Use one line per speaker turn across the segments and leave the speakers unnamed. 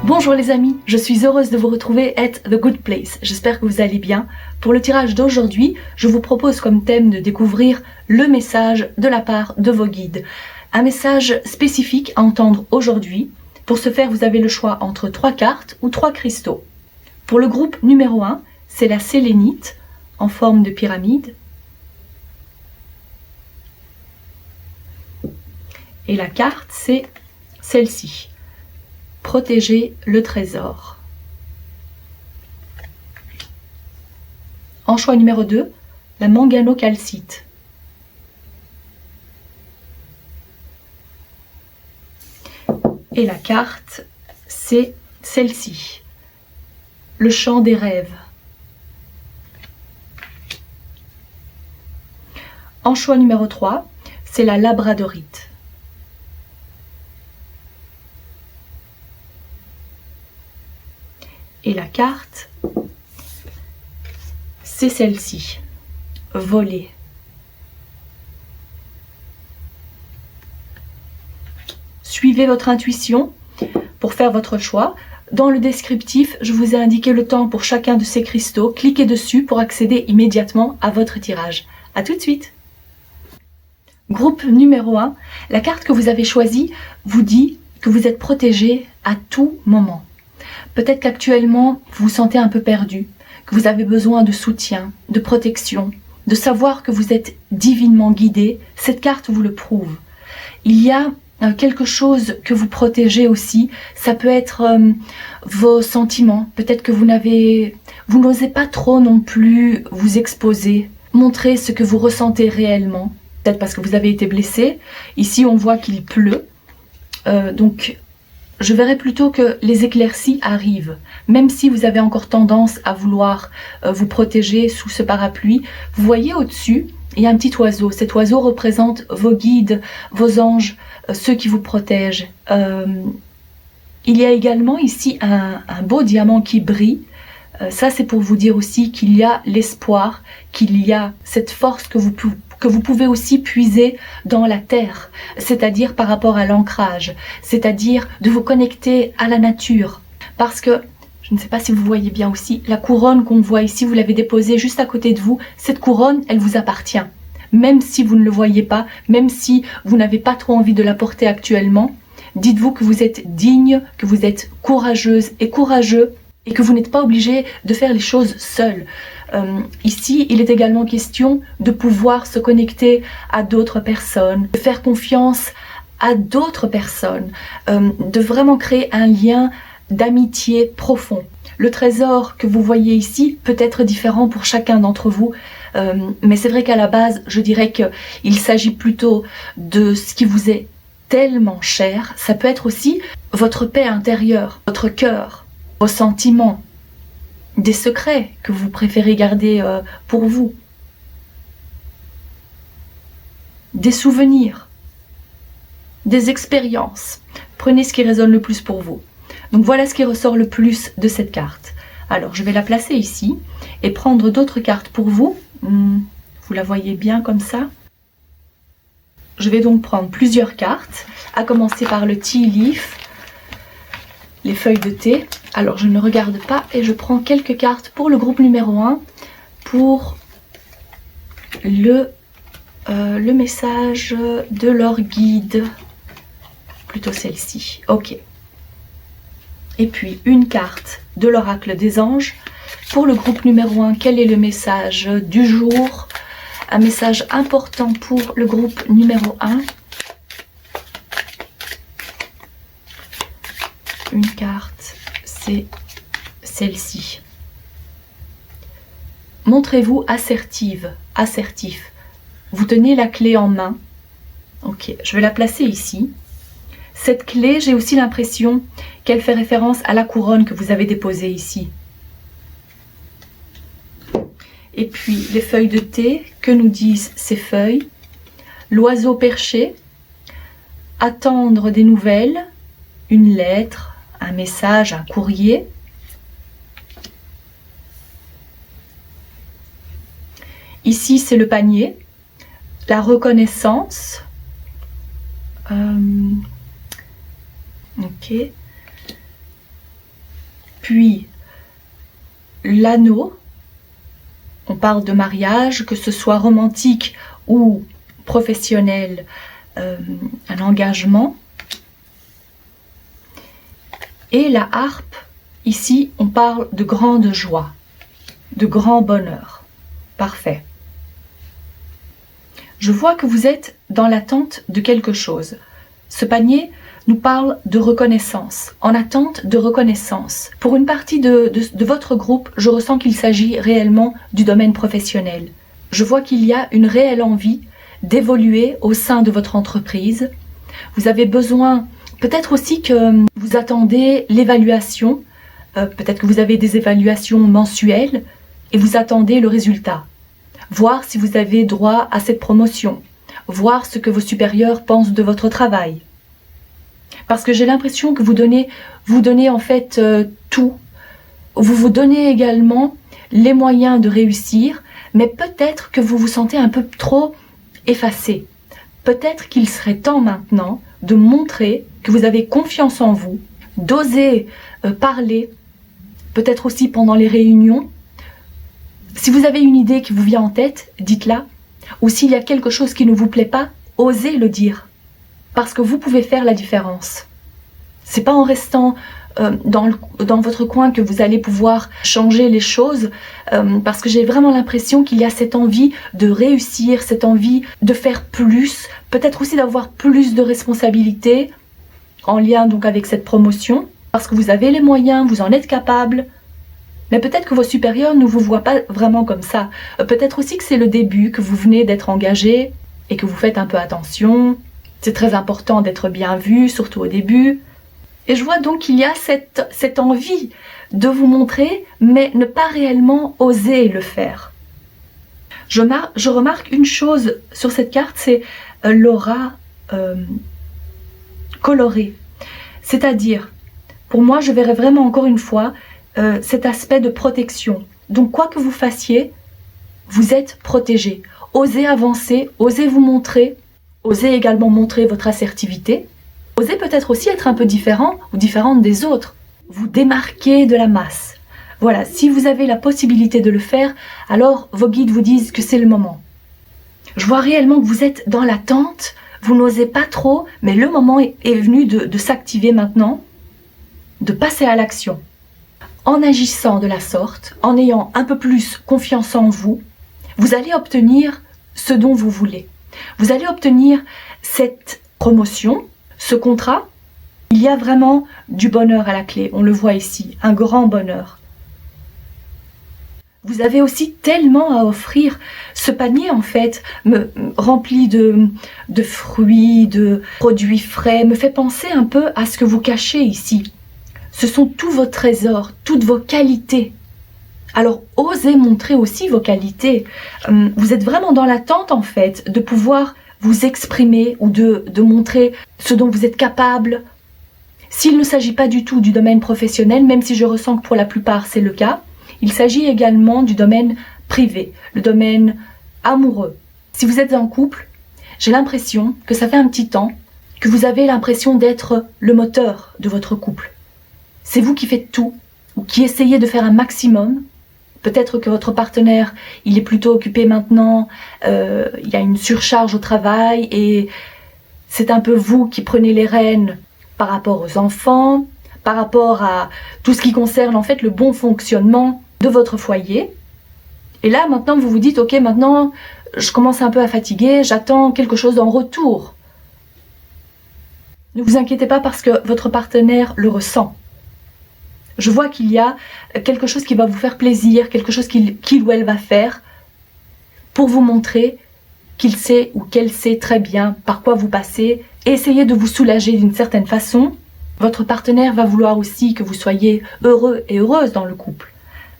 Bonjour les amis, je suis heureuse de vous retrouver at The Good Place. J'espère que vous allez bien. Pour le tirage d'aujourd'hui, je vous propose comme thème de découvrir le message de la part de vos guides. Un message spécifique à entendre aujourd'hui. Pour ce faire, vous avez le choix entre 3 cartes ou 3 cristaux. Pour le groupe numéro 1, c'est la sélénite en forme de pyramide. Et la carte, c'est celle-ci. Protéger le trésor. En choix numéro 2, la manganocalcite. Et la carte, c'est celle-ci. Le chant des rêves. En choix numéro 3, c'est la labradorite. Et la carte, c'est celle-ci, voler. Suivez votre intuition pour faire votre choix. Dans le descriptif, je vous ai indiqué le temps pour chacun de ces cristaux. Cliquez dessus pour accéder immédiatement à votre tirage. A tout de suite. Groupe numéro 1, la carte que vous avez choisie vous dit que vous êtes protégé à tout moment. Peut-être qu'actuellement, vous vous sentez un peu perdu, que vous avez besoin de soutien, de protection, de savoir que vous êtes divinement guidé. Cette carte vous le prouve. Il y a quelque chose que vous protégez aussi. Ça peut être vos sentiments. Peut-être que vous n'osez pas trop non plus vous exposer, montrer ce que vous ressentez réellement. Peut-être parce que vous avez été blessé. Ici, on voit qu'il pleut. Donc, je verrais plutôt que les éclaircies arrivent. Même si vous avez encore tendance à vouloir vous protéger sous ce parapluie, vous voyez au-dessus, il y a un petit oiseau. Cet oiseau représente vos guides, vos anges, ceux qui vous protègent. Il y a également ici un beau diamant qui brille. Ça, c'est pour vous dire aussi qu'il y a l'espoir, qu'il y a cette force que vous pouvez aussi puiser dans la terre, c'est-à-dire par rapport à l'ancrage, c'est-à-dire de vous connecter à la nature. Parce que, je ne sais pas si vous voyez bien aussi, la couronne qu'on voit ici, vous l'avez déposée juste à côté de vous, cette couronne, elle vous appartient. Même si vous ne le voyez pas, même si vous n'avez pas trop envie de la porter actuellement, dites-vous que vous êtes digne, que vous êtes courageuse et courageux, et que vous n'êtes pas obligé de faire les choses seul. Ici, il est également question de pouvoir se connecter à d'autres personnes, de faire confiance à d'autres personnes, de vraiment créer un lien d'amitié profond. Le trésor que vous voyez ici peut être différent pour chacun d'entre vous, mais c'est vrai qu'à la base, je dirais qu'il s'agit plutôt de ce qui vous est tellement cher. Ça peut être aussi votre paix intérieure, votre cœur, vos sentiments, des secrets que vous préférez garder pour vous, des souvenirs, des expériences. Prenez ce qui résonne le plus pour vous. Donc voilà ce qui ressort le plus de cette carte. Alors je vais la placer ici et prendre d'autres cartes pour vous. Vous la voyez bien comme ça. Je vais donc prendre plusieurs cartes, à commencer par le tea leaf, les feuilles de thé. Alors je ne regarde pas et je prends quelques cartes pour le groupe numéro 1 pour le message de leur guide. Plutôt celle-ci. Ok. Et puis une carte de l'oracle des anges. Pour le groupe numéro 1, quel est le message du jour? Un message important pour le groupe numéro 1. Une carte, c'est celle-ci. Montrez-vous assertive, assertif. Vous tenez la clé en main. Ok, je vais la placer ici. Cette clé, j'ai aussi l'impression qu'elle fait référence à la couronne que vous avez déposée ici. Et puis les feuilles de thé, que nous disent ces feuilles? L'oiseau perché, attendre des nouvelles, une lettre, un message, un courrier. Ici, c'est le panier, la reconnaissance. Ok. puis l'anneau. On parle de mariage, que ce soit romantique ou professionnel, un engagement. Et la harpe, ici, on parle de grande joie, de grand bonheur. Parfait. Je vois que vous êtes dans l'attente de quelque chose. Ce panier nous parle de reconnaissance, en attente de reconnaissance. Pour une partie de votre groupe, je ressens qu'il s'agit réellement du domaine professionnel. Je vois qu'il y a une réelle envie d'évoluer au sein de votre entreprise. Vous avez besoin, peut-être aussi que vous attendez l'évaluation, peut-être que vous avez des évaluations mensuelles et vous attendez le résultat. Voir si vous avez droit à cette promotion, voir ce que vos supérieurs pensent de votre travail. Parce que j'ai l'impression que vous donnez en fait tout. Vous vous donnez également les moyens de réussir, mais peut-être que vous vous sentez un peu trop effacé. Peut-être qu'il serait temps maintenant de montrer que vous avez confiance en vous, d'oser parler, peut-être aussi pendant les réunions. Si vous avez une idée qui vous vient en tête, dites-la. Ou s'il y a quelque chose qui ne vous plaît pas, osez le dire. Parce que vous pouvez faire la différence. C'est pas en restant dans votre coin que vous allez pouvoir changer les choses, parce que j'ai vraiment l'impression qu'il y a cette envie de réussir, cette envie de faire plus, peut-être aussi d'avoir plus de responsabilités en lien donc avec cette promotion, parce que vous avez les moyens, vous en êtes capable. Mais peut-être que vos supérieurs ne vous voient pas vraiment comme ça. Peut-être aussi que c'est le début, que vous venez d'être engagé et que vous faites un peu attention. C'est très important d'être bien vu, surtout au début. Et je vois donc qu'il y a cette envie de vous montrer, mais ne pas réellement oser le faire. Je remarque une chose sur cette carte, c'est l'aura colorée. C'est-à-dire, pour moi, je verrais vraiment encore une fois cet aspect de protection. Donc, quoi que vous fassiez, vous êtes protégé. Osez avancer, osez vous montrer, osez également montrer votre assertivité. Osez peut-être aussi être un peu différent ou différente des autres. Vous démarquez de la masse. Voilà, si vous avez la possibilité de le faire, alors vos guides vous disent que c'est le moment. Je vois réellement que vous êtes dans l'attente, vous n'osez pas trop, mais le moment est venu de s'activer maintenant, de passer à l'action. En agissant de la sorte, en ayant un peu plus confiance en vous, vous allez obtenir ce dont vous voulez. Vous allez obtenir cette promotion, ce contrat. Il y a vraiment du bonheur à la clé, on le voit ici, un grand bonheur. Vous avez aussi tellement à offrir. Ce panier, en fait, rempli de fruits, de produits frais, me fait penser un peu à ce que vous cachez ici. Ce sont tous vos trésors, toutes vos qualités. Alors, osez montrer aussi vos qualités. Vous êtes vraiment dans l'attente, en fait, de pouvoir vous exprimer ou de montrer ce dont vous êtes capable. S'il ne s'agit pas du tout du domaine professionnel, même si je ressens que pour la plupart c'est le cas, il s'agit également du domaine privé, le domaine amoureux. Si vous êtes en couple, j'ai l'impression que ça fait un petit temps que vous avez l'impression d'être le moteur de votre couple. C'est vous qui faites tout, ou qui essayez de faire un maximum. Peut-être que votre partenaire, il est plutôt occupé maintenant, il y a une surcharge au travail et c'est un peu vous qui prenez les rênes par rapport aux enfants, par rapport à tout ce qui concerne en fait le bon fonctionnement de votre foyer. Et là maintenant vous vous dites, ok, maintenant je commence un peu à fatiguer, j'attends quelque chose en retour. Ne vous inquiétez pas parce que votre partenaire le ressent. Je vois qu'il y a quelque chose qui va vous faire plaisir, quelque chose qu'il ou elle va faire pour vous montrer qu'il sait ou qu'elle sait très bien par quoi vous passez et essayer de vous soulager d'une certaine façon. Votre partenaire va vouloir aussi que vous soyez heureux et heureuse dans le couple.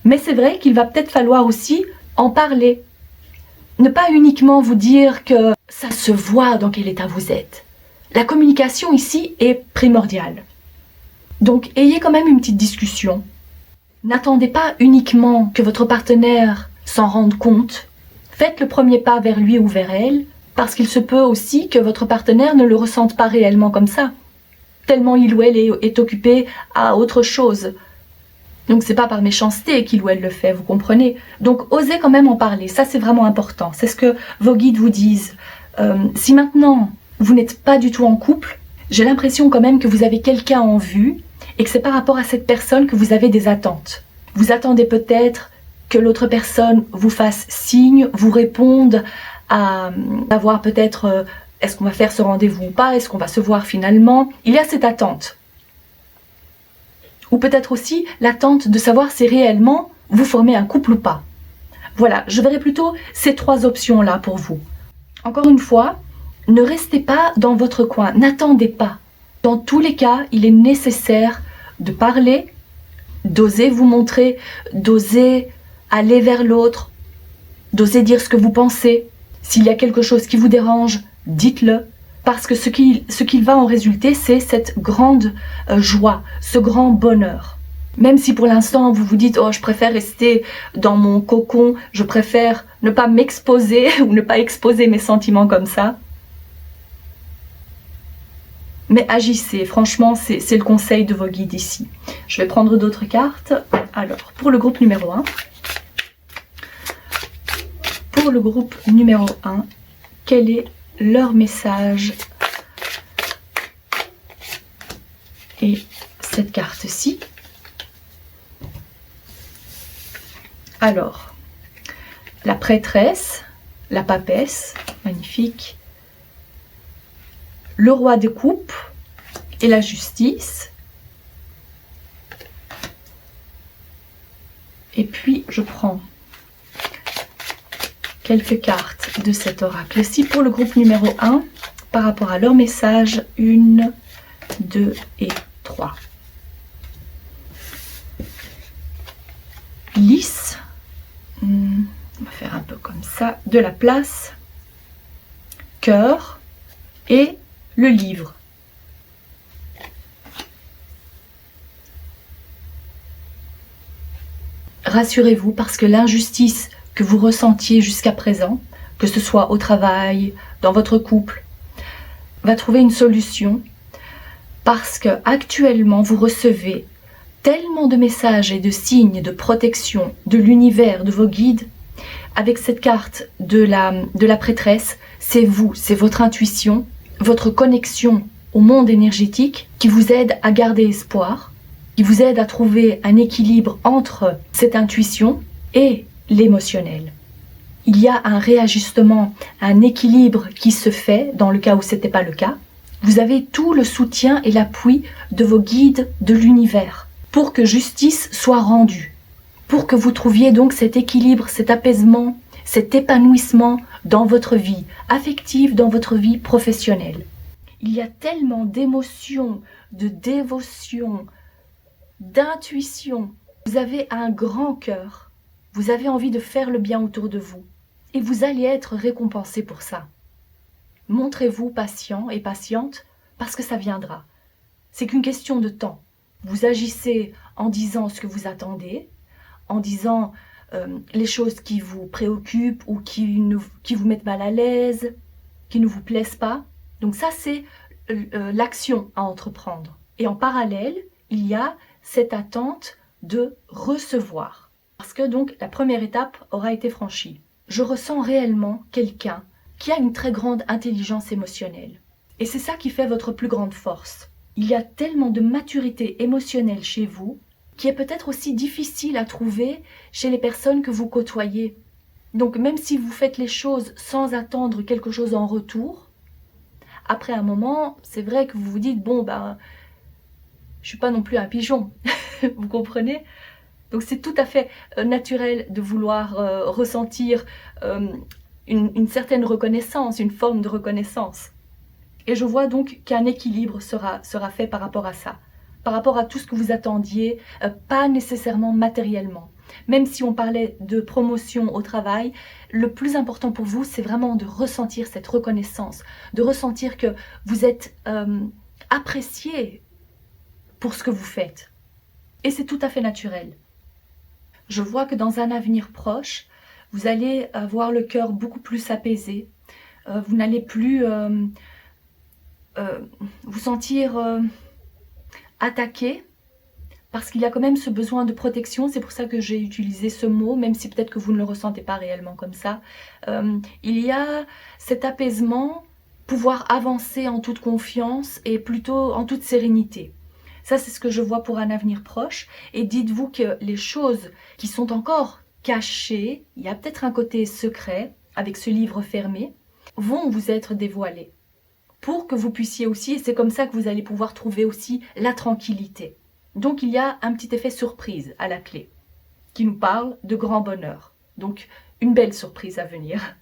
Mais c'est vrai qu'il va peut-être falloir aussi en parler. Ne pas uniquement vous dire que ça se voit dans quel état vous êtes. La communication ici est primordiale. Donc, ayez quand même une petite discussion. N'attendez pas uniquement que votre partenaire s'en rende compte. Faites le premier pas vers lui ou vers elle, parce qu'il se peut aussi que votre partenaire ne le ressente pas réellement comme ça, tellement il ou elle est occupé à autre chose. Donc c'est pas par méchanceté qu'il ou elle le fait, vous comprenez? Donc osez quand même en parler, ça c'est vraiment important. C'est ce que vos guides vous disent. Si maintenant vous n'êtes pas du tout en couple, j'ai l'impression quand même que vous avez quelqu'un en vue et que c'est par rapport à cette personne que vous avez des attentes. Vous attendez peut-être que l'autre personne vous fasse signe, vous réponde à savoir peut-être est-ce qu'on va faire ce rendez-vous ou pas, est-ce qu'on va se voir finalement. Il y a cette attente. Ou peut-être aussi l'attente de savoir si réellement vous formez un couple ou pas. Voilà, je verrai plutôt ces trois options-là pour vous. Encore une fois, ne restez pas dans votre coin, n'attendez pas. Dans tous les cas, il est nécessaire de parler, d'oser vous montrer, d'oser aller vers l'autre, d'oser dire ce que vous pensez. S'il y a quelque chose qui vous dérange, dites-le. Parce que ce qu'il va en résulter, c'est cette grande joie, ce grand bonheur. Même si pour l'instant vous vous dites « Oh, je préfère rester dans mon cocon, je préfère ne pas m'exposer ou ne pas exposer mes sentiments comme ça ». Mais agissez, franchement, c'est le conseil de vos guides ici. Je vais prendre d'autres cartes. Alors, pour le groupe numéro 1. Pour le groupe numéro 1, quel est leur message? Et cette carte-ci. Alors, la prêtresse, la papesse, magnifique. Le roi de coupe et la justice. Et puis, je prends quelques cartes de cet oracle-ci pour le groupe numéro 1 par rapport à leur message. 1, 2 et 3. Lys. On va faire un peu comme ça. De la place. Cœur. Et le livre. Rassurez-vous parce que l'injustice que vous ressentiez jusqu'à présent, que ce soit au travail, dans votre couple, va trouver une solution parce que actuellement vous recevez tellement de messages et de signes de protection de l'univers, de vos guides. Avec cette carte de la prêtresse, c'est vous, c'est votre intuition, votre connexion au monde énergétique qui vous aide à garder espoir, qui vous aide à trouver un équilibre entre cette intuition et l'émotionnel. Il y a un réajustement, un équilibre qui se fait dans le cas où ce n'était pas le cas. Vous avez tout le soutien et l'appui de vos guides de l'univers pour que justice soit rendue, pour que vous trouviez donc cet équilibre, cet apaisement, cet épanouissement dans votre vie affective, dans votre vie professionnelle. Il y a tellement d'émotions, de dévotion, d'intuition. Vous avez un grand cœur. Vous avez envie de faire le bien autour de vous. Et vous allez être récompensé pour ça. Montrez-vous patient et patiente parce que ça viendra. C'est qu'une question de temps. Vous agissez en disant ce que vous attendez, en disant les choses qui vous préoccupent ou qui vous mettent mal à l'aise, qui ne vous plaisent pas. Donc ça, c'est l'action à entreprendre. Et en parallèle, il y a cette attente de recevoir. Parce que donc la première étape aura été franchie. Je ressens réellement quelqu'un qui a une très grande intelligence émotionnelle. Et c'est ça qui fait votre plus grande force. Il y a tellement de maturité émotionnelle chez vous qui est peut-être aussi difficile à trouver chez les personnes que vous côtoyez. Donc même si vous faites les choses sans attendre quelque chose en retour, après un moment, c'est vrai que vous vous dites, bon ben, je suis pas non plus un pigeon, vous comprenez? Donc c'est tout à fait naturel de vouloir ressentir une certaine reconnaissance, une forme de reconnaissance. Et je vois donc qu'un équilibre sera fait par rapport à ça, par rapport à tout ce que vous attendiez, pas nécessairement matériellement. Même si on parlait de promotion au travail, le plus important pour vous, c'est vraiment de ressentir cette reconnaissance, de ressentir que vous êtes apprécié pour ce que vous faites. Et c'est tout à fait naturel. Je vois que dans un avenir proche, vous allez avoir le cœur beaucoup plus apaisé. Vous n'allez plus vous sentir attaqué parce qu'il y a quand même ce besoin de protection. C'est pour ça que j'ai utilisé ce mot, même si peut-être que vous ne le ressentez pas réellement comme ça. Il y a cet apaisement, pouvoir avancer en toute confiance et plutôt en toute sérénité. Ça, c'est ce que je vois pour un avenir proche. Et dites-vous que les choses qui sont encore cachées, il y a peut-être un côté secret avec ce livre fermé, vont vous être dévoilées pour que vous puissiez aussi, et c'est comme ça que vous allez pouvoir trouver aussi la tranquillité. Donc il y a un petit effet surprise à la clé qui nous parle de grand bonheur. Donc une belle surprise à venir.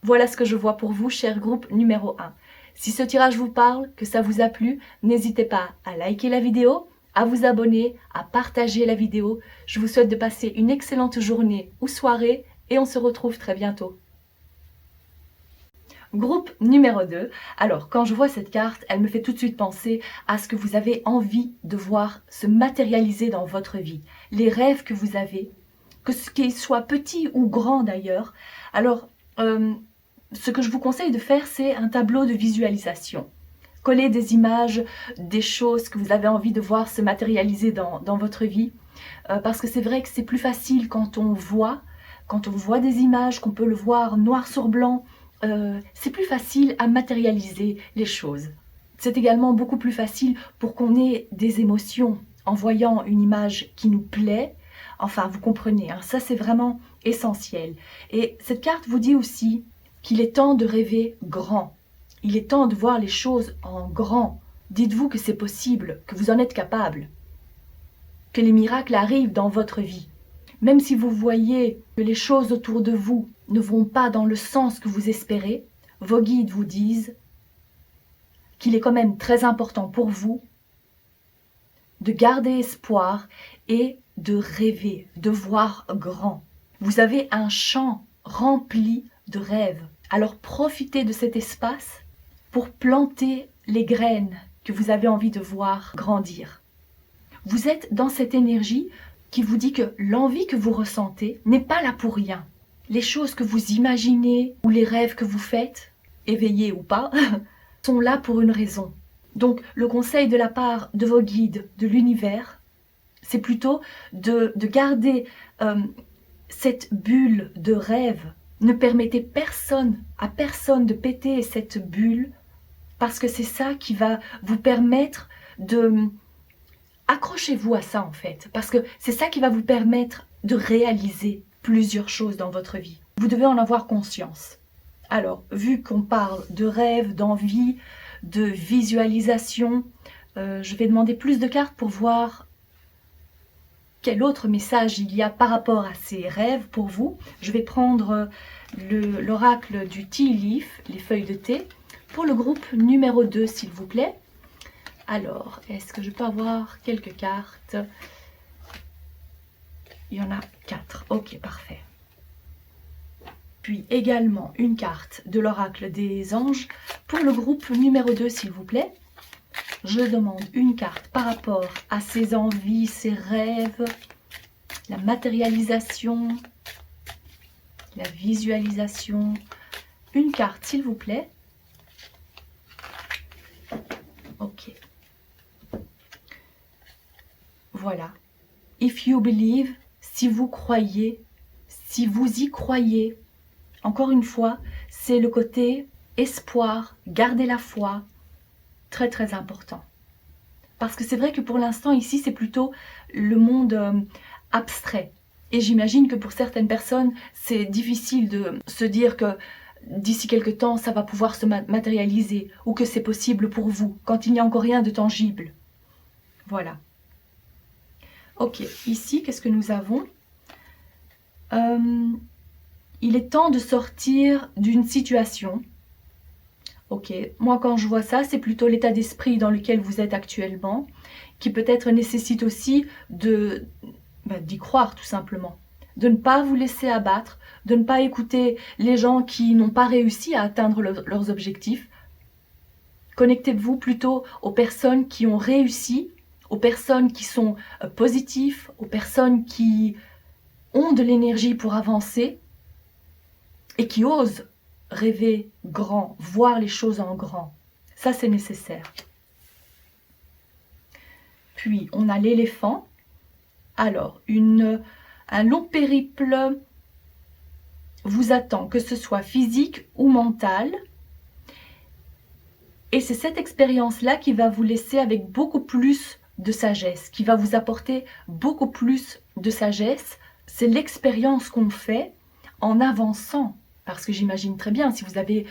Voilà ce que je vois pour vous, cher groupe numéro 1. Si ce tirage vous parle, que ça vous a plu, n'hésitez pas à liker la vidéo, à vous abonner, à partager la vidéo. Je vous souhaite de passer une excellente journée ou soirée et on se retrouve très bientôt. Groupe numéro 2. Alors, quand je vois cette carte, elle me fait tout de suite penser à ce que vous avez envie de voir se matérialiser dans votre vie. Les rêves que vous avez, que ce qu'ils soient petits ou grands d'ailleurs. Alors, ce que je vous conseille de faire, c'est un tableau de visualisation. Coller des images, des choses que vous avez envie de voir se matérialiser dans votre vie. Parce que c'est vrai que c'est plus facile quand on voit des images, qu'on peut le voir noir sur blanc. C'est plus facile à matérialiser les choses. C'est également beaucoup plus facile pour qu'on ait des émotions en voyant une image qui nous plaît. Enfin, vous comprenez, hein, ça c'est vraiment essentiel. Et cette carte vous dit aussi qu'il est temps de rêver grand. Il est temps de voir les choses en grand. Dites-vous que c'est possible, que vous en êtes capable, que les miracles arrivent dans votre vie. Même si vous voyez que les choses autour de vous ne vont pas dans le sens que vous espérez, vos guides vous disent qu'il est quand même très important pour vous de garder espoir et de rêver, de voir grand. Vous avez un champ rempli de rêves. Alors profitez de cet espace pour planter les graines que vous avez envie de voir grandir. Vous êtes dans cette énergie qui vous dit que l'envie que vous ressentez n'est pas là pour rien. Les choses que vous imaginez ou les rêves que vous faites, éveillés ou pas, sont là pour une raison. Donc le conseil de la part de vos guides, de l'univers, c'est plutôt de garder cette bulle de rêve. Ne permettez à personne de péter cette bulle, parce que c'est ça qui va vous permettre de... Accrochez-vous à ça en fait, parce que c'est ça qui va vous permettre de réaliser plusieurs choses dans votre vie. Vous devez en avoir conscience. Alors, vu qu'on parle de rêve, d'envie, de visualisation, je vais demander plus de cartes pour voir quel autre message il y a par rapport à ces rêves pour vous. Je vais prendre l'oracle du Tea Leaf, les feuilles de thé, pour le groupe numéro 2, s'il vous plaît. Alors, est-ce que je peux avoir quelques cartes? Il y en a 4. Ok, parfait. Puis également une carte de l'oracle des anges pour le groupe numéro 2, s'il vous plaît. Je demande une carte par rapport à ses envies, ses rêves, la matérialisation, la visualisation. Une carte, s'il vous plaît. Ok. Voilà. If you believe, si vous croyez, si vous y croyez. Encore une fois, c'est le côté espoir, garder la foi, très très important. Parce que c'est vrai que pour l'instant ici, c'est plutôt le monde abstrait. Et j'imagine que pour certaines personnes, c'est difficile de se dire que d'ici quelque temps, ça va pouvoir se matérialiser ou que c'est possible pour vous, quand il n'y a encore rien de tangible. Voilà. Ok, ici, qu'est-ce que nous avons? Il est temps de sortir d'une situation. Ok, moi quand je vois ça, c'est plutôt l'état d'esprit dans lequel vous êtes actuellement, qui peut-être nécessite aussi d'y croire tout simplement. De ne pas vous laisser abattre, de ne pas écouter les gens qui n'ont pas réussi à atteindre leurs objectifs. Connectez-vous plutôt aux personnes qui ont réussi, aux personnes qui sont positives, aux personnes qui ont de l'énergie pour avancer et qui osent rêver grand, voir les choses en grand. Ça, c'est nécessaire. Puis, on a l'éléphant. Alors, un long périple vous attend, que ce soit physique ou mental. Et c'est cette expérience-là qui va vous laisser avec beaucoup plus de sagesse, qui va vous apporter beaucoup plus de sagesse. C'est l'expérience qu'on fait en avançant. Parce que j'imagine très bien, si vous avez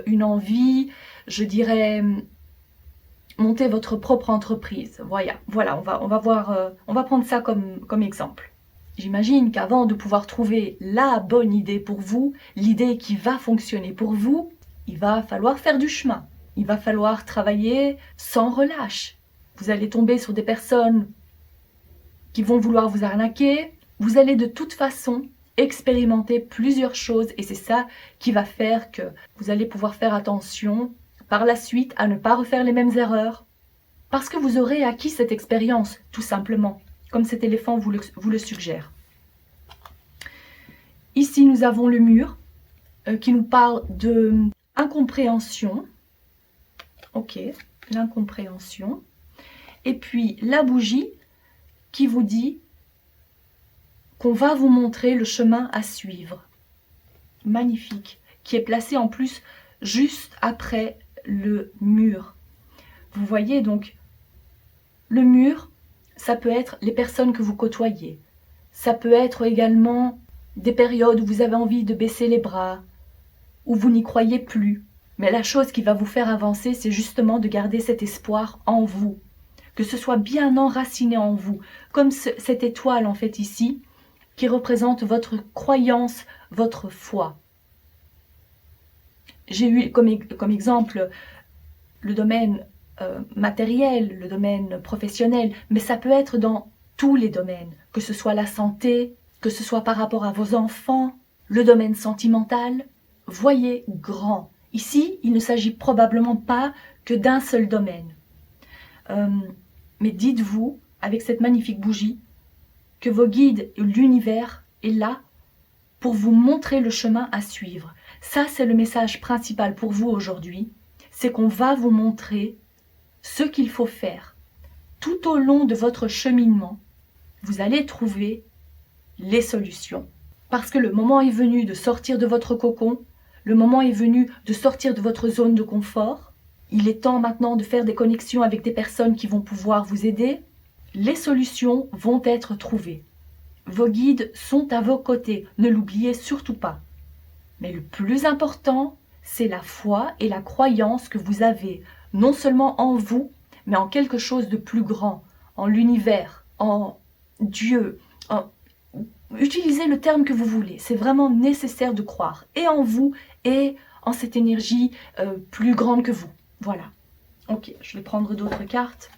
une envie, je dirais, monter votre propre entreprise. Voilà, on va voir, on va prendre ça comme exemple. J'imagine qu'avant de pouvoir trouver la bonne idée pour vous, l'idée qui va fonctionner pour vous, il va falloir faire du chemin. Il va falloir travailler sans relâche. Vous allez tomber sur des personnes qui vont vouloir vous arnaquer. Vous allez de toute façon expérimenter plusieurs choses et c'est ça qui va faire que vous allez pouvoir faire attention par la suite à ne pas refaire les mêmes erreurs. Parce que vous aurez acquis cette expérience, tout simplement, comme cet éléphant vous le suggère. Ici, nous avons le mur qui nous parle de incompréhension. Ok, l'incompréhension. Et puis la bougie qui vous dit qu'on va vous montrer le chemin à suivre. Magnifique. Qui est placé en plus juste après le mur. Vous voyez donc, le mur, ça peut être les personnes que vous côtoyez. Ça peut être également des périodes où vous avez envie de baisser les bras, où vous n'y croyez plus. Mais la chose qui va vous faire avancer, c'est justement de garder cet espoir en vous. Que ce soit bien enraciné en vous. Comme cette étoile en fait ici, qui représente votre croyance, votre foi. J'ai eu comme exemple le domaine matériel, le domaine professionnel, mais ça peut être dans tous les domaines, que ce soit la santé, que ce soit par rapport à vos enfants, le domaine sentimental. Voyez grand. Ici, il ne s'agit probablement pas que d'un seul domaine. Mais dites-vous, avec cette magnifique bougie, que vos guides et l'univers est là pour vous montrer le chemin à suivre. Ça, c'est le message principal pour vous aujourd'hui. C'est qu'on va vous montrer ce qu'il faut faire. Tout au long de votre cheminement, vous allez trouver les solutions. Parce que le moment est venu de sortir de votre cocon, le moment est venu de sortir de votre zone de confort. Il est temps maintenant de faire des connexions avec des personnes qui vont pouvoir vous aider. Les solutions vont être trouvées. Vos guides sont à vos côtés, ne l'oubliez surtout pas. Mais le plus important, c'est la foi et la croyance que vous avez, non seulement en vous, mais en quelque chose de plus grand, en l'univers, en Dieu. Utilisez le terme que vous voulez, c'est vraiment nécessaire de croire, et en vous, et en cette énergie plus grande que vous. Voilà. Ok, je vais prendre d'autres cartes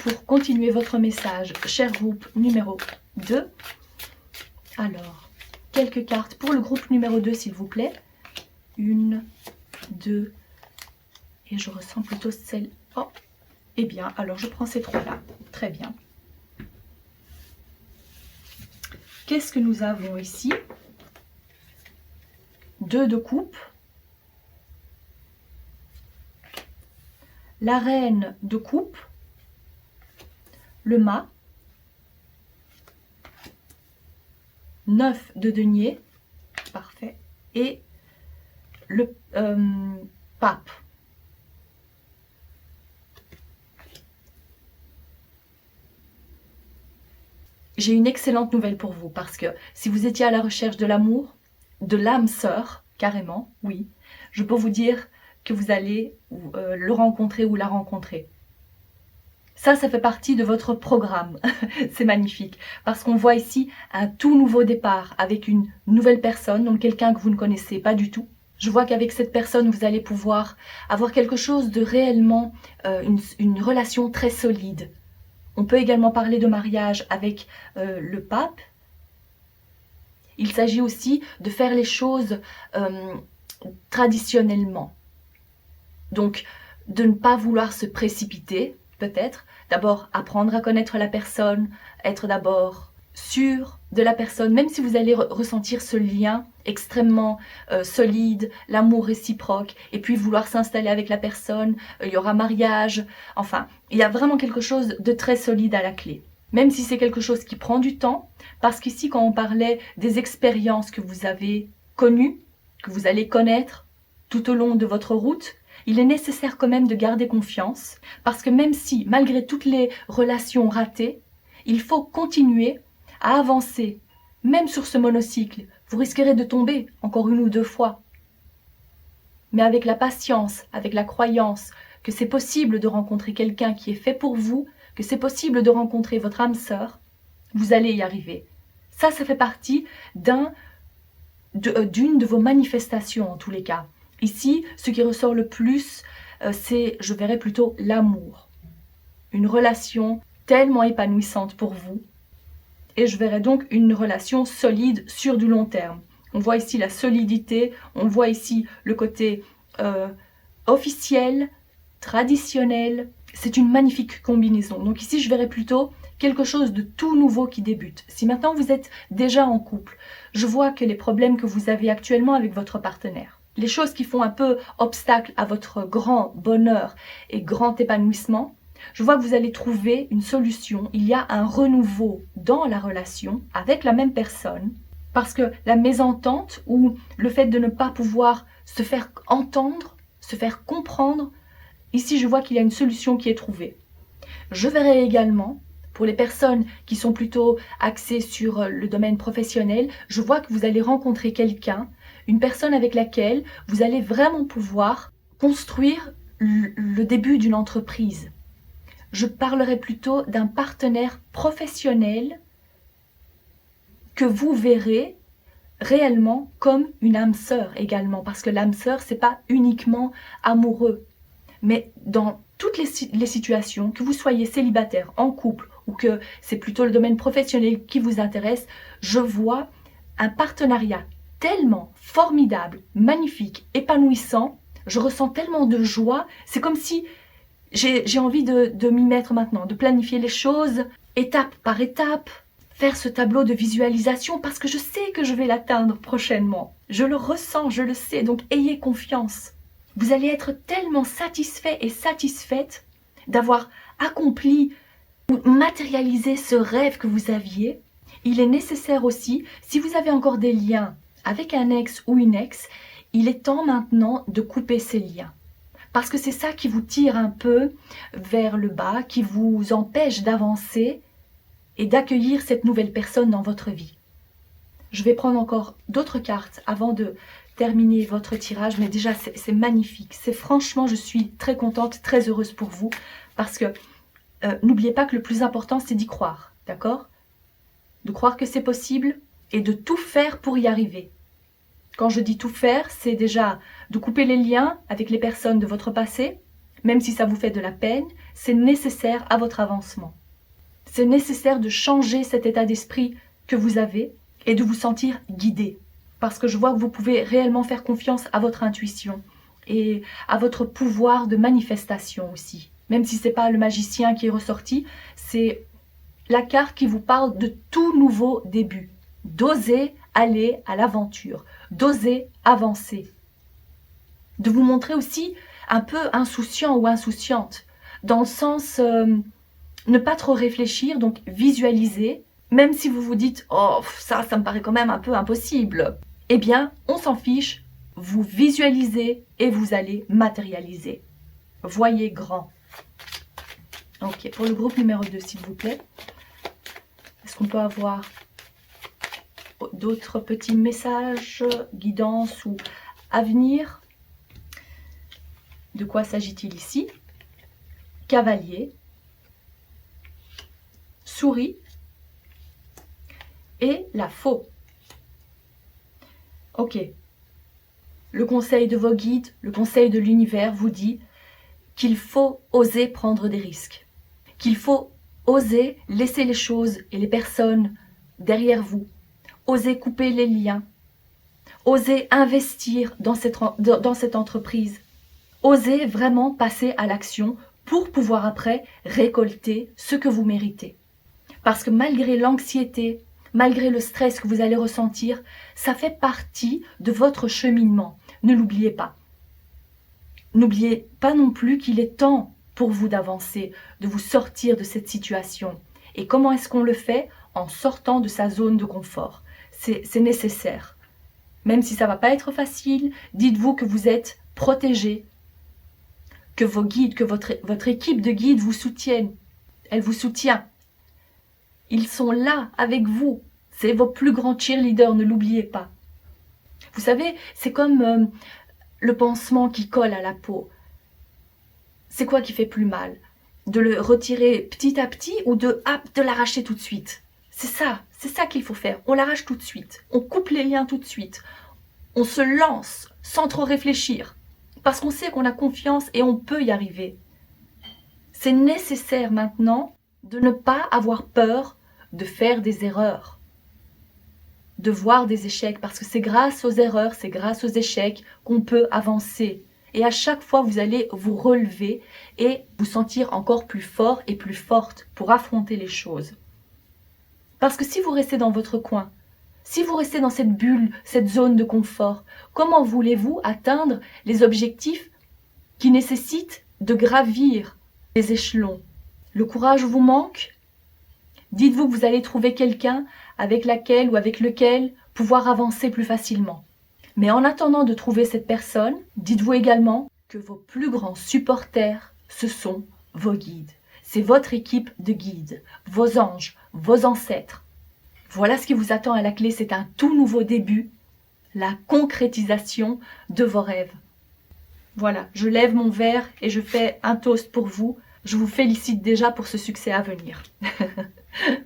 pour continuer votre message, cher groupe numéro 2. Alors, quelques cartes pour le groupe numéro 2, s'il vous plaît. 1, 2, et je ressens plutôt celle... Oh, eh bien, alors je prends ces trois-là. Très bien. Qu'est-ce que nous avons ici? 2 de coupe. La reine de coupe. Le mât. 9 de denier. Parfait. Et le pape. J'ai une excellente nouvelle pour vous, parce que si vous étiez à la recherche de l'amour, de l'âme sœur, carrément, oui, je peux vous dire que vous allez le rencontrer ou la rencontrer. Ça fait partie de votre programme. C'est magnifique, parce qu'on voit ici un tout nouveau départ avec une nouvelle personne, donc quelqu'un que vous ne connaissez pas du tout. Je vois qu'avec cette personne, vous allez pouvoir avoir quelque chose de réellement, une relation très solide. On peut également parler de mariage avec le pape. Il s'agit aussi de faire les choses traditionnellement. Donc, de ne pas vouloir se précipiter, peut-être. D'abord, apprendre à connaître la personne, être d'abord sûr de la personne, même si vous allez ressentir ce lien extrêmement solide, l'amour réciproque, et puis vouloir s'installer avec la personne, il y aura mariage, enfin, il y a vraiment quelque chose de très solide à la clé. même si c'est quelque chose qui prend du temps, parce qu'ici, quand on parlait des expériences que vous avez connues, que vous allez connaître tout au long de votre route, il est nécessaire quand même de garder confiance, parce que même si, malgré toutes les relations ratées, il faut continuer à avancer. Même sur ce monocycle, vous risquerez de tomber encore 1 ou 2 fois. Mais avec la patience, avec la croyance que c'est possible de rencontrer quelqu'un qui est fait pour vous, que c'est possible de rencontrer votre âme sœur, vous allez y arriver. Ça fait partie d'une de vos manifestations en tous les cas. Ici, ce qui ressort le plus, c'est, je verrais plutôt l'amour. Une relation tellement épanouissante pour vous. Et je verrais donc une relation solide sur du long terme. On voit ici la solidité, on voit ici le côté officiel, traditionnel. C'est une magnifique combinaison. Donc ici, je verrais plutôt quelque chose de tout nouveau qui débute. Si maintenant vous êtes déjà en couple, je vois que les problèmes que vous avez actuellement avec votre partenaire, les choses qui font un peu obstacle à votre grand bonheur et grand épanouissement, je vois que vous allez trouver une solution. Il y a un renouveau dans la relation avec la même personne, parce que la mésentente ou le fait de ne pas pouvoir se faire entendre, se faire comprendre, ici je vois qu'il y a une solution qui est trouvée. Je verrai également, pour les personnes qui sont plutôt axées sur le domaine professionnel, je vois que vous allez rencontrer quelqu'un, une personne avec laquelle vous allez vraiment pouvoir construire le début d'une entreprise. Je parlerai plutôt d'un partenaire professionnel que vous verrez réellement comme une âme sœur également, parce que l'âme sœur, c'est pas uniquement amoureux, mais dans toutes les situations, que vous soyez célibataire, en couple, ou que c'est plutôt le domaine professionnel qui vous intéresse, je vois un partenariat tellement formidable, magnifique, épanouissant, je ressens tellement de joie, c'est comme si j'ai envie de m'y mettre maintenant, de planifier les choses, étape par étape, faire ce tableau de visualisation parce que je sais que je vais l'atteindre prochainement. Je le ressens, je le sais, donc ayez confiance. Vous allez être tellement satisfait et satisfaite d'avoir accompli ou matérialisé ce rêve que vous aviez. Il est nécessaire aussi, si vous avez encore des liens avec un ex ou une ex, il est temps maintenant de couper ces liens. Parce que c'est ça qui vous tire un peu vers le bas, qui vous empêche d'avancer et d'accueillir cette nouvelle personne dans votre vie. Je vais prendre encore d'autres cartes avant de terminer votre tirage, mais déjà c'est magnifique. C'est franchement, je suis très contente, très heureuse pour vous, parce que n'oubliez pas que le plus important, c'est d'y croire, d'accord? De croire que c'est possible et de tout faire pour y arriver. Quand je dis tout faire, c'est déjà de couper les liens avec les personnes de votre passé, même si ça vous fait de la peine, c'est nécessaire à votre avancement. C'est nécessaire de changer cet état d'esprit que vous avez et de vous sentir guidé. Parce que je vois que vous pouvez réellement faire confiance à votre intuition et à votre pouvoir de manifestation aussi. Même si ce n'est pas le magicien qui est ressorti, c'est la carte qui vous parle de tout nouveau début. D'oser aller à l'aventure, d'oser avancer. De vous montrer aussi un peu insouciant ou insouciante, dans le sens ne pas trop réfléchir, donc visualiser, même si vous vous dites « Oh, ça me paraît quand même un peu impossible ». Eh bien, on s'en fiche, vous visualisez et vous allez matérialiser. Voyez grand. Ok, pour le groupe numéro 2, s'il vous plaît. Est-ce qu'on peut avoir d'autres petits messages, guidance ou avenir? De quoi s'agit-il ici? Cavalier, souris et la faux. Ok. Le conseil de vos guides, le conseil de l'univers vous dit qu'il faut oser prendre des risques, qu'il faut oser laisser les choses et les personnes derrière vous, oser couper les liens, oser investir dans cette entreprise, oser vraiment passer à l'action pour pouvoir après récolter ce que vous méritez. Parce que malgré l'anxiété, malgré le stress que vous allez ressentir, ça fait partie de votre cheminement. Ne l'oubliez pas. N'oubliez pas non plus qu'il est temps pour vous d'avancer, de vous sortir de cette situation. Et comment est-ce qu'on le fait? En sortant de sa zone de confort. C'est nécessaire. Même si ça ne va pas être facile, dites-vous que vous êtes protégé, que vos guides, que votre équipe de guides vous soutiennent. Elle vous soutient. Ils sont là avec vous. C'est vos plus grands cheerleaders, ne l'oubliez pas. Vous savez, c'est comme le pansement qui colle à la peau. C'est quoi qui fait plus mal? De le retirer petit à petit ou de l'arracher tout de suite? C'est ça qu'il faut faire. On l'arrache tout de suite. On coupe les liens tout de suite. On se lance sans trop réfléchir. Parce qu'on sait qu'on a confiance et on peut y arriver. C'est nécessaire maintenant de ne pas avoir peur de faire des erreurs, de voir des échecs, parce que c'est grâce aux erreurs, c'est grâce aux échecs qu'on peut avancer. Et à chaque fois, vous allez vous relever et vous sentir encore plus fort et plus forte pour affronter les choses. Parce que si vous restez dans votre coin, si vous restez dans cette bulle, cette zone de confort, comment voulez-vous atteindre les objectifs qui nécessitent de gravir les échelons? Le courage vous manque? Dites-vous que vous allez trouver quelqu'un avec laquelle ou avec lequel pouvoir avancer plus facilement. Mais en attendant de trouver cette personne, dites-vous également que vos plus grands supporters, ce sont vos guides. C'est votre équipe de guides, vos anges, vos ancêtres. Voilà ce qui vous attend à la clé, c'est un tout nouveau début, la concrétisation de vos rêves. Voilà, je lève mon verre et je fais un toast pour vous. Je vous félicite déjà pour ce succès à venir.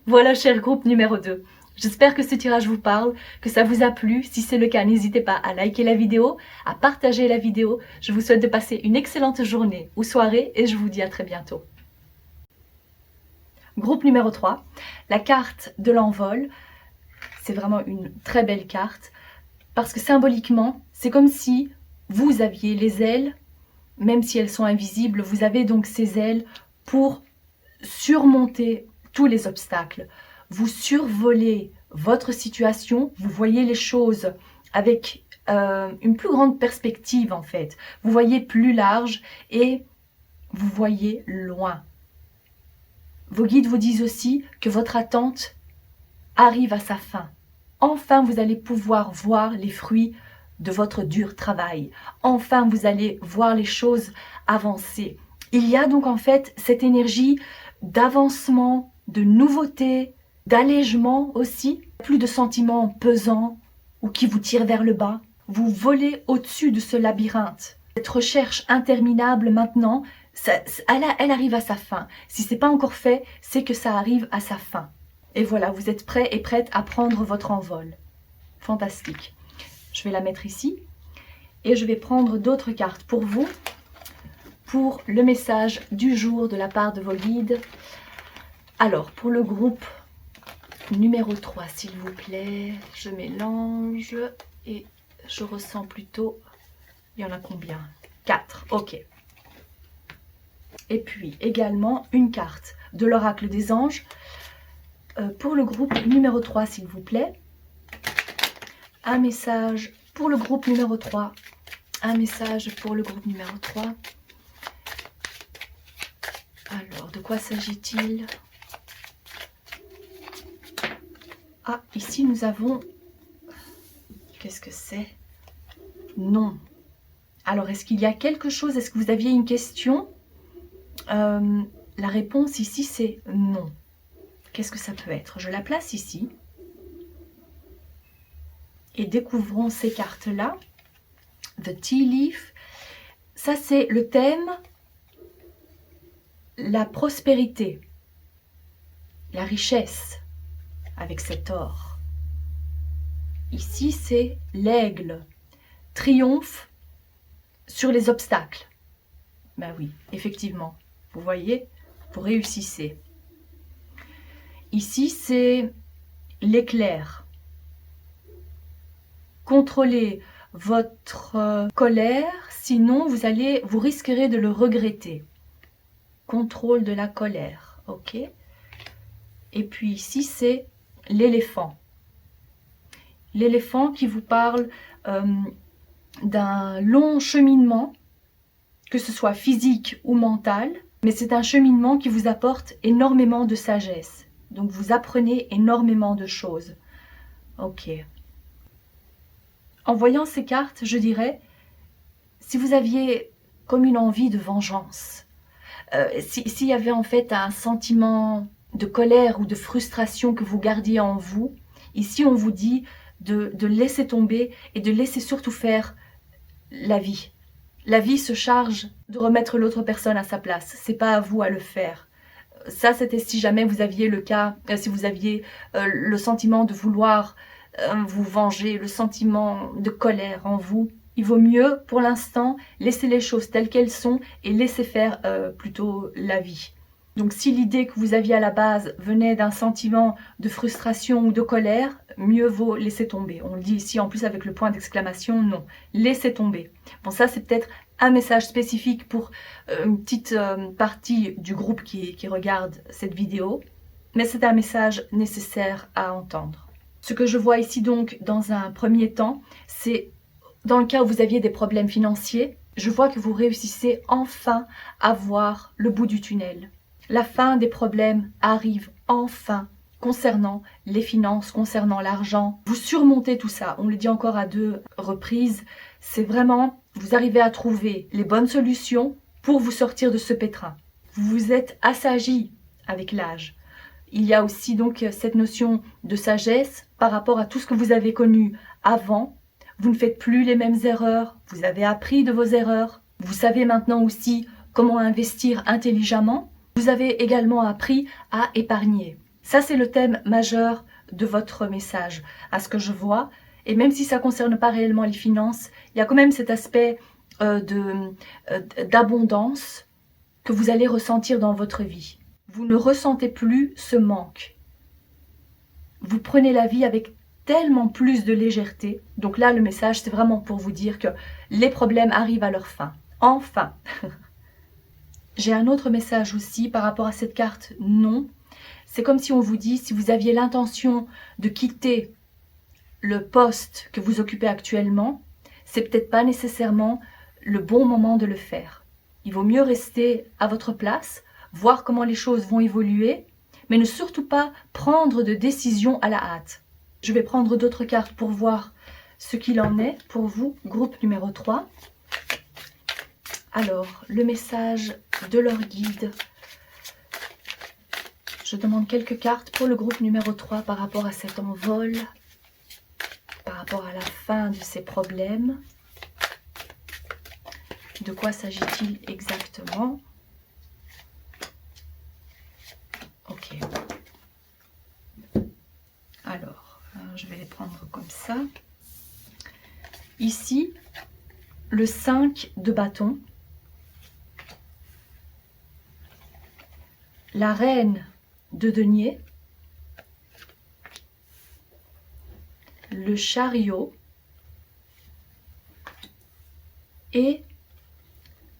Voilà, cher groupe numéro 2. J'espère que ce tirage vous parle, que ça vous a plu. Si c'est le cas, n'hésitez pas à liker la vidéo, à partager la vidéo. Je vous souhaite de passer une excellente journée ou soirée et je vous dis à très bientôt. Groupe numéro 3, la carte de l'envol. C'est vraiment une très belle carte parce que symboliquement, c'est comme si vous aviez les ailes, même si elles sont invisibles, vous avez donc ces ailes pour surmonter tous les obstacles. Vous survolez votre situation, vous voyez les choses avec une plus grande perspective en fait. Vous voyez plus large et vous voyez loin. Vos guides vous disent aussi que votre attente arrive à sa fin. Enfin, vous allez pouvoir voir les fruits de votre dur travail. Enfin, vous allez voir les choses avancer. Il y a donc en fait cette énergie d'avancement, de nouveauté, d'allègement aussi. Plus de sentiments pesants ou qui vous tirent vers le bas. Vous volez au-dessus de ce labyrinthe. Cette recherche interminable maintenant, elle arrive à sa fin. Si ce n'est pas encore fait, c'est que ça arrive à sa fin. Et voilà, vous êtes prêts et prêtes à prendre votre envol. Fantastique. Je vais la mettre ici. Et je vais prendre d'autres cartes pour vous, pour le message du jour de la part de vos guides. Alors, pour le groupe numéro 3, s'il vous plaît, je mélange et je ressens plutôt... Il y en a combien? 4, ok. Et puis également une carte de l'oracle des anges pour le groupe numéro 3, s'il vous plaît. Un message pour le groupe numéro 3. Un message pour le groupe numéro 3. Alors, de quoi s'agit-il? Ah, ici nous avons... Qu'est-ce que c'est? Non. Alors, est-ce qu'il y a quelque chose? Est-ce que vous aviez une question? La réponse ici, c'est non. Qu'est-ce que ça peut être? Je la place ici. Et découvrons ces cartes-là. The Tea Leaf. Ça, c'est le thème, la prospérité, la richesse, avec cet or. Ici, c'est l'aigle. Triomphe sur les obstacles. Ben oui, effectivement. Vous voyez, vous réussissez. Ici, c'est l'éclair. Contrôlez votre colère, sinon vous risquerez de le regretter. Contrôle de la colère, ok. Et puis ici, c'est l'éléphant. L'éléphant qui vous parle d'un long cheminement, que ce soit physique ou mental, mais c'est un cheminement qui vous apporte énormément de sagesse. Donc vous apprenez énormément de choses. Ok. En voyant ces cartes, je dirais, si vous aviez comme une envie de vengeance, s'il y avait en fait un sentiment de colère ou de frustration que vous gardiez en vous, ici on vous dit de laisser tomber et de laisser surtout faire la vie. La vie se charge de remettre l'autre personne à sa place, c'est pas à vous à le faire. Ça, c'était si jamais vous aviez le cas, si vous aviez le sentiment de vouloir vous venger, le sentiment de colère en vous. Il vaut mieux, pour l'instant, laisser les choses telles qu'elles sont et laisser faire plutôt la vie. Donc si l'idée que vous aviez à la base venait d'un sentiment de frustration ou de colère, mieux vaut laisser tomber. On le dit ici en plus avec le point d'exclamation, non. Laissez tomber. Bon, ça c'est peut-être un message spécifique pour une petite partie du groupe qui regarde cette vidéo, mais c'est un message nécessaire à entendre. Ce que je vois ici donc dans un premier temps, c'est dans le cas où vous aviez des problèmes financiers, je vois que vous réussissez enfin à voir le bout du tunnel. La fin des problèmes arrive enfin concernant les finances, concernant l'argent. Vous surmontez tout ça, on le dit encore à 2 reprises, c'est vraiment, vous arrivez à trouver les bonnes solutions pour vous sortir de ce pétrin. Vous vous êtes assagi avec l'âge. Il y a aussi donc cette notion de sagesse par rapport à tout ce que vous avez connu avant. Vous ne faites plus les mêmes erreurs, vous avez appris de vos erreurs. Vous savez maintenant aussi comment investir intelligemment. Vous avez également appris à épargner. Ça, c'est le thème majeur de votre message, à ce que je vois. Et même si ça ne concerne pas réellement les finances, il y a quand même cet aspect d'abondance que vous allez ressentir dans votre vie. Vous ne ressentez plus ce manque. Vous prenez la vie avec tellement plus de légèreté. Donc là, le message, c'est vraiment pour vous dire que les problèmes arrivent à leur fin. Enfin. J'ai un autre message aussi par rapport à cette carte non. C'est comme si on vous dit, si vous aviez l'intention de quitter le poste que vous occupez actuellement, c'est peut-être pas nécessairement le bon moment de le faire. Il vaut mieux rester à votre place, voir comment les choses vont évoluer, mais ne surtout pas prendre de décisions à la hâte. Je vais prendre d'autres cartes pour voir ce qu'il en est pour vous, groupe numéro 3. Alors, le message de leur guide. Je demande quelques cartes pour le groupe numéro 3 par rapport à cet envol, par rapport à la fin de ces problèmes. De quoi s'agit-il exactement? Ok. Alors, je vais les prendre comme ça. Ici, le 5 de bâton. La reine de denier, le chariot et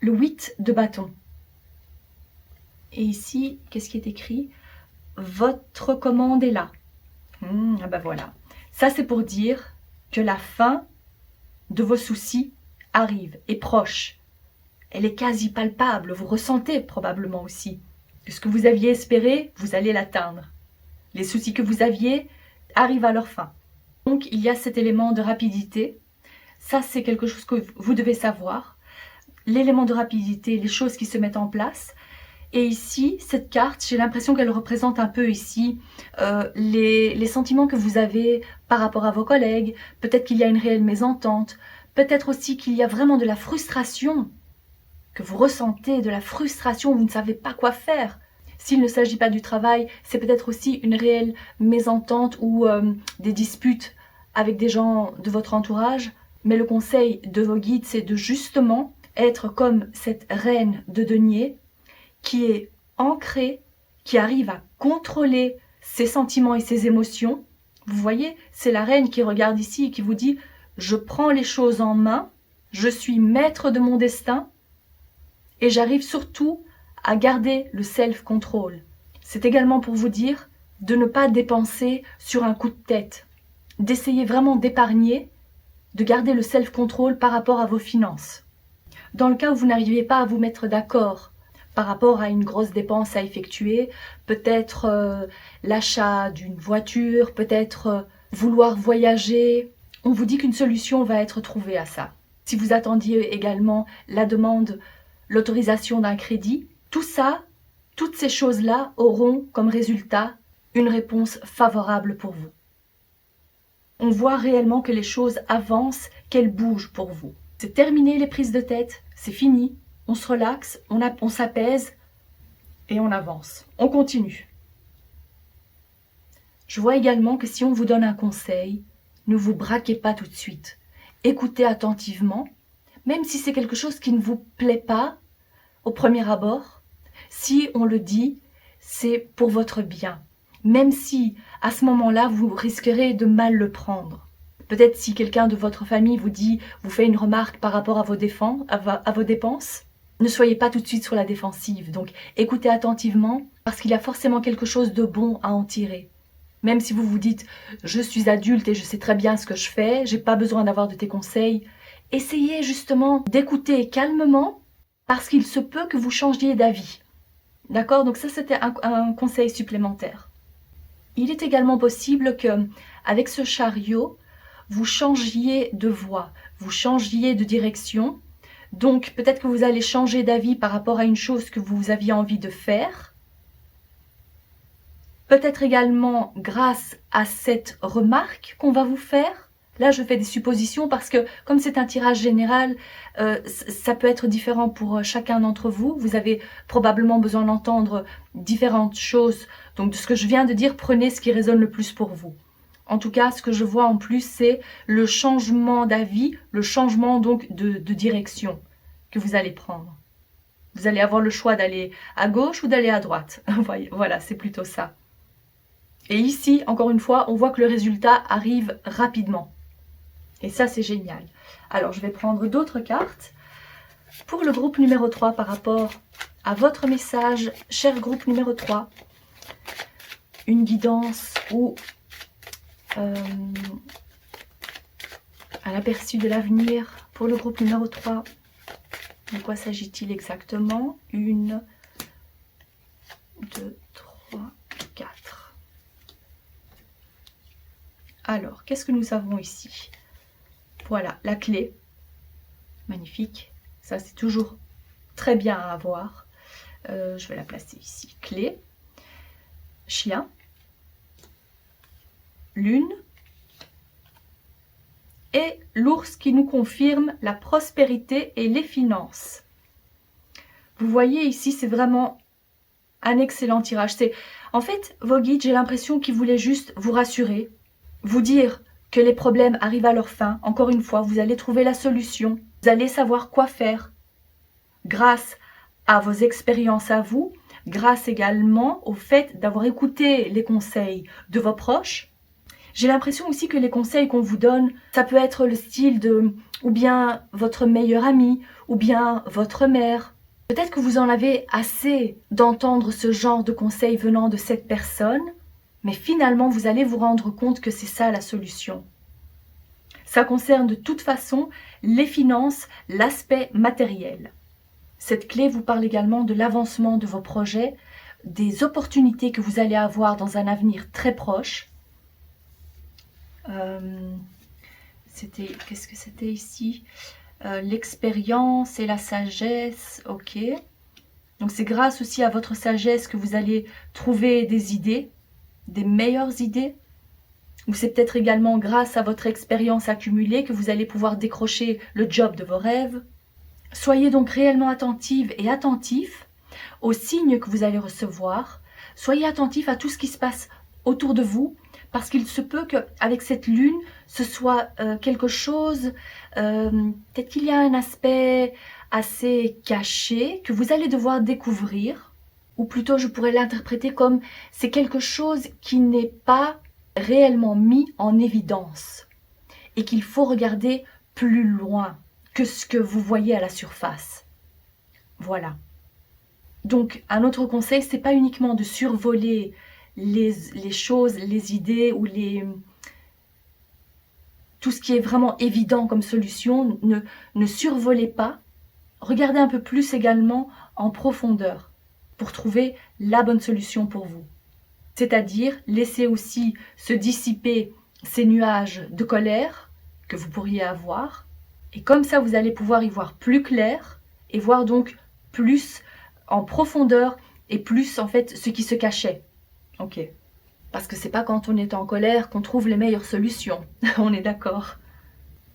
le 8 de bâton. Et ici, qu'est-ce qui est écrit? Votre commande est là. Ah ben voilà. Ça, c'est pour dire que la fin de vos soucis arrive, est proche. Elle est quasi palpable, vous ressentez probablement aussi. Que ce que vous aviez espéré, vous allez l'atteindre. Les soucis que vous aviez arrivent à leur fin. Donc, il y a cet élément de rapidité. Ça, c'est quelque chose que vous devez savoir. L'élément de rapidité, les choses qui se mettent en place. Et ici, cette carte, j'ai l'impression qu'elle représente un peu ici les sentiments que vous avez par rapport à vos collègues. Peut-être qu'il y a une réelle mésentente. Peut-être aussi qu'il y a vraiment de la frustration que vous ressentez, de la frustration, vous ne savez pas quoi faire. S'il ne s'agit pas du travail, c'est peut-être aussi une réelle mésentente ou des disputes avec des gens de votre entourage. Mais le conseil de vos guides, c'est de justement être comme cette reine de denier qui est ancrée, qui arrive à contrôler ses sentiments et ses émotions. Vous voyez, c'est la reine qui regarde ici et qui vous dit « Je prends les choses en main, je suis maître de mon destin ». Et j'arrive surtout à garder le self-control. C'est également pour vous dire de ne pas dépenser sur un coup de tête, d'essayer vraiment d'épargner, de garder le self-control par rapport à vos finances. Dans le cas où vous n'arrivez pas à vous mettre d'accord par rapport à une grosse dépense à effectuer, peut-être l'achat d'une voiture, peut-être vouloir voyager. On vous dit qu'une solution va être trouvée à ça. Si vous attendiez également la demande, l'autorisation d'un crédit, tout ça, toutes ces choses-là auront comme résultat une réponse favorable pour vous. On voit réellement que les choses avancent, qu'elles bougent pour vous. C'est terminé les prises de tête, c'est fini. On se relaxe, on s'apaise et on avance. On continue. Je vois également que si on vous donne un conseil, ne vous braquez pas tout de suite. Écoutez attentivement, même si c'est quelque chose qui ne vous plaît pas au premier abord. Si on le dit, c'est pour votre bien. Même si, à ce moment-là, vous risquerez de mal le prendre. Peut-être si quelqu'un de votre famille vous fait une remarque par rapport à vos dépenses, ne soyez pas tout de suite sur la défensive. Donc, écoutez attentivement, parce qu'il y a forcément quelque chose de bon à en tirer. Même si vous vous dites « je suis adulte et je sais très bien ce que je fais, j'ai pas besoin d'avoir de tes conseils », essayez justement d'écouter calmement, parce qu'il se peut que vous changiez d'avis. D'accord? Donc ça, c'était un conseil supplémentaire. Il est également possible que, avec ce chariot, vous changiez de voie, vous changiez de direction. Donc, peut-être que vous allez changer d'avis par rapport à une chose que vous aviez envie de faire. Peut-être également grâce à cette remarque qu'on va vous faire. Là, je fais des suppositions parce que, comme c'est un tirage général, ça peut être différent pour chacun d'entre vous. Vous avez probablement besoin d'entendre différentes choses. Donc, de ce que je viens de dire, prenez ce qui résonne le plus pour vous. En tout cas, ce que je vois en plus, c'est le changement d'avis, le changement donc de direction que vous allez prendre. Vous allez avoir le choix d'aller à gauche ou d'aller à droite. Voilà, c'est plutôt ça. Et ici, encore une fois, on voit que le résultat arrive rapidement. Et ça, c'est génial. Alors, je vais prendre d'autres cartes. Pour le groupe numéro 3, par rapport à votre message, cher groupe numéro 3, une guidance ou un aperçu de l'avenir pour le groupe numéro 3. De quoi s'agit-il exactement? 1, 2, 3, 4. Alors, qu'est-ce que nous avons ici? Voilà, la clé. Magnifique. Ça, c'est toujours très bien à avoir. Je vais la placer ici. Clé. Chien. Lune. Et l'ours qui nous confirme la prospérité et les finances. Vous voyez ici, c'est vraiment un excellent tirage. En fait, vos guides, j'ai l'impression qu'ils voulaient juste vous rassurer, vous dire que les problèmes arrivent à leur fin. Encore une fois, vous allez trouver la solution. Vous allez savoir quoi faire grâce à vos expériences à vous, grâce également au fait d'avoir écouté les conseils de vos proches. J'ai l'impression aussi que les conseils qu'on vous donne, ça peut être le style de ou bien votre meilleur ami, ou bien votre mère. Peut-être que vous en avez assez d'entendre ce genre de conseils venant de cette personne, mais finalement vous allez vous rendre compte que c'est ça la solution. Ça concerne de toute façon les finances, l'aspect matériel. Cette clé vous parle également de l'avancement de vos projets, des opportunités que vous allez avoir dans un avenir très proche. Qu'est-ce que c'était ici? L'expérience et la sagesse, ok. Donc c'est grâce aussi à votre sagesse que vous allez trouver des idées, des meilleures idées. Ou c'est peut-être également grâce à votre expérience accumulée que vous allez pouvoir décrocher le job de vos rêves. Soyez donc réellement attentive et attentif aux signes que vous allez recevoir. Soyez attentif à tout ce qui se passe autour de vous, parce qu'il se peut qu'avec cette lune, ce soit quelque chose, peut-être qu'il y a un aspect assez caché que vous allez devoir découvrir, ou plutôt je pourrais l'interpréter comme c'est quelque chose qui n'est pas réellement mis en évidence et qu'il faut regarder plus loin que ce que vous voyez à la surface. Voilà. Donc, un autre conseil, c'est pas uniquement de survoler les choses, les idées ou tout ce qui est vraiment évident comme solution. Ne survolez pas. regardez un peu plus également en profondeur pour trouver la bonne solution pour vous. C'est-à-dire, laissez aussi se dissiper ces nuages de colère que vous pourriez avoir. Et comme ça, vous allez pouvoir y voir plus clair et voir donc plus en profondeur et plus en fait ce qui se cachait. Ok. Parce que c'est pas quand on est en colère qu'on trouve les meilleures solutions. On est d'accord.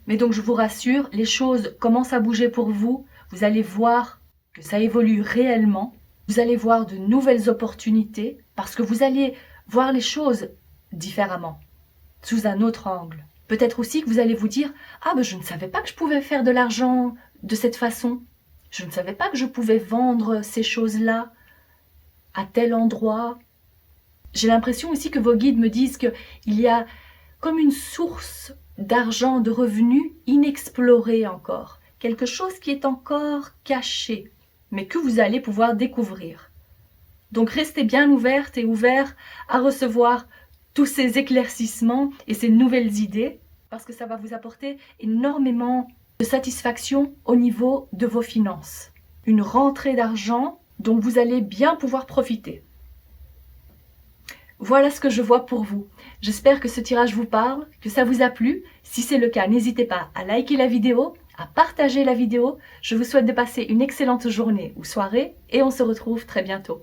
Mais donc je vous rassure, les choses commencent à bouger pour vous. Vous allez voir que ça évolue réellement. Vous allez voir de nouvelles opportunités parce que vous allez voir les choses différemment, sous un autre angle. Peut-être aussi que vous allez vous dire « Ah, ben je ne savais pas que je pouvais faire de l'argent de cette façon. Je ne savais pas que je pouvais vendre ces choses-là à tel endroit. » J'ai l'impression aussi que vos guides me disent qu'il y a comme une source d'argent, de revenus inexplorée encore. Quelque chose qui est encore caché, mais que vous allez pouvoir découvrir. Donc restez bien ouverte et ouvert à recevoir tous ces éclaircissements et ces nouvelles idées, parce que ça va vous apporter énormément de satisfaction au niveau de vos finances. Une rentrée d'argent dont vous allez bien pouvoir profiter. Voilà ce que je vois pour vous. J'espère que ce tirage vous parle, que ça vous a plu. Si c'est le cas, n'hésitez pas à liker la vidéo, à partager la vidéo. Je vous souhaite de passer une excellente journée ou soirée et on se retrouve très bientôt.